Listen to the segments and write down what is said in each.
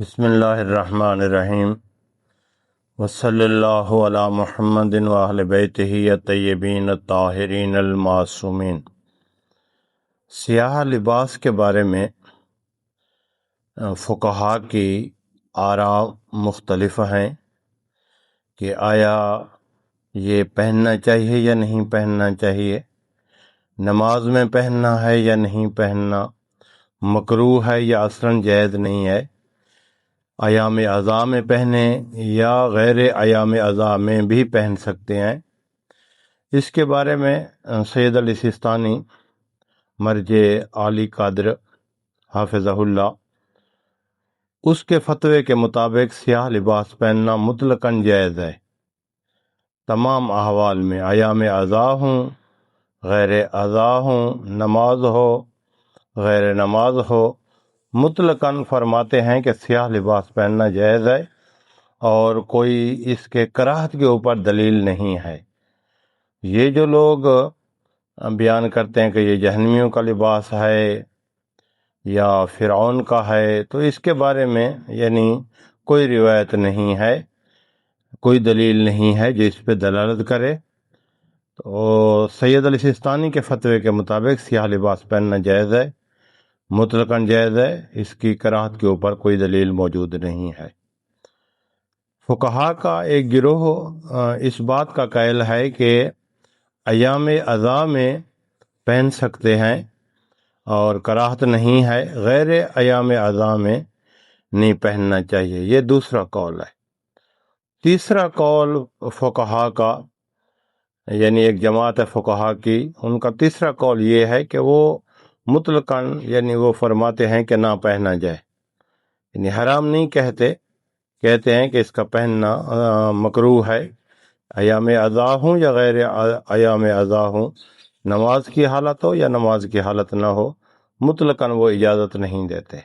بسم اللہ الرحمن الرحیم وصلی اللہ علی محمد واہل بیتہ الطیبین الطاہرین المعصومین۔ سیاہ لباس کے بارے میں فقہا کی آراء مختلف ہیں کہ آیا یہ پہننا چاہیے یا نہیں پہننا چاہیے، نماز میں پہننا ہے یا نہیں پہننا، مکروہ ہے یا اصلاً جائز نہیں ہے، ایام اعضاء میں پہنے یا غیر ایام اعضاء میں بھی پہن سکتے ہیں۔ اس کے بارے میں سید علی سیستانی مرجع عالی قادر حافظہ اللہ، اس کے فتوے کے مطابق سیاہ لباس پہننا مطلقاً جائز ہے، تمام احوال میں، ایام اعضاء ہوں، غیر اعضاء ہوں، نماز ہو، غیر نماز ہو، مطلقاً فرماتے ہیں کہ سیاہ لباس پہننا جائز ہے اور کوئی اس کے کراہت کے اوپر دلیل نہیں ہے۔ یہ جو لوگ بیان کرتے ہیں کہ یہ جہنمیوں کا لباس ہے یا فرعون کا ہے، تو اس کے بارے میں کوئی روایت نہیں ہے، کوئی دلیل نہیں ہے جو اس پہ دلالت کرے۔ تو سید علی سیستانی کے فتوے کے مطابق سیاہ لباس پہننا جائز ہے، مطلقاً جائز ہے، اس کی کراہت کے اوپر کوئی دلیل موجود نہیں ہے۔ فقہا کا ایک گروہ اس بات کا قائل ہے کہ ایام اعضاء میں پہن سکتے ہیں اور کراہت نہیں ہے، غیر ایام اعضاء میں نہیں پہننا چاہیے، یہ دوسرا قول ہے۔ تیسرا قول فقہا کا، ایک جماعت فقہا کی، ان کا تیسرا قول یہ ہے کہ وہ مطلقاً وہ فرماتے ہیں کہ نہ پہنا جائے، حرام نہیں کہتے ہیں کہ اس کا پہننا مکروہ ہے، ایام اعضاء ہوں یا غیر ایام اعضاء ہوں، نماز کی حالت ہو یا نماز کی حالت نہ ہو، مطلقاً وہ اجازت نہیں دیتے۔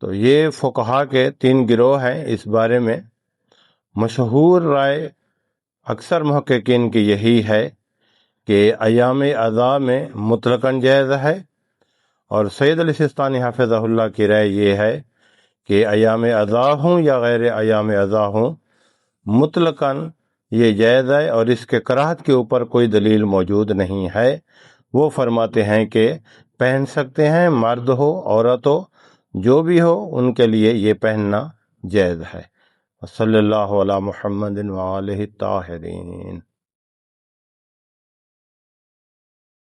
تو یہ فقہا کے تین گروہ ہیں۔ اس بارے میں مشہور رائے اکثر محققین کی یہی ہے کہ ایام اعضاء میں مطلقاً جائز ہے، اور سید علی سیستانی حافظہ اللہ کی رائے یہ ہے کہ ایام اعضاء ہوں یا غیر ایام اعضاء ہوں، مطلقاً یہ جائز ہے اور اس کے کراہت کے اوپر کوئی دلیل موجود نہیں ہے۔ وہ فرماتے ہیں کہ پہن سکتے ہیں، مرد ہو، عورت ہو، جو بھی ہو، ان کے لیے یہ پہننا جائز ہے۔ صلی اللہ علی محمد وآلہ الطاہرین۔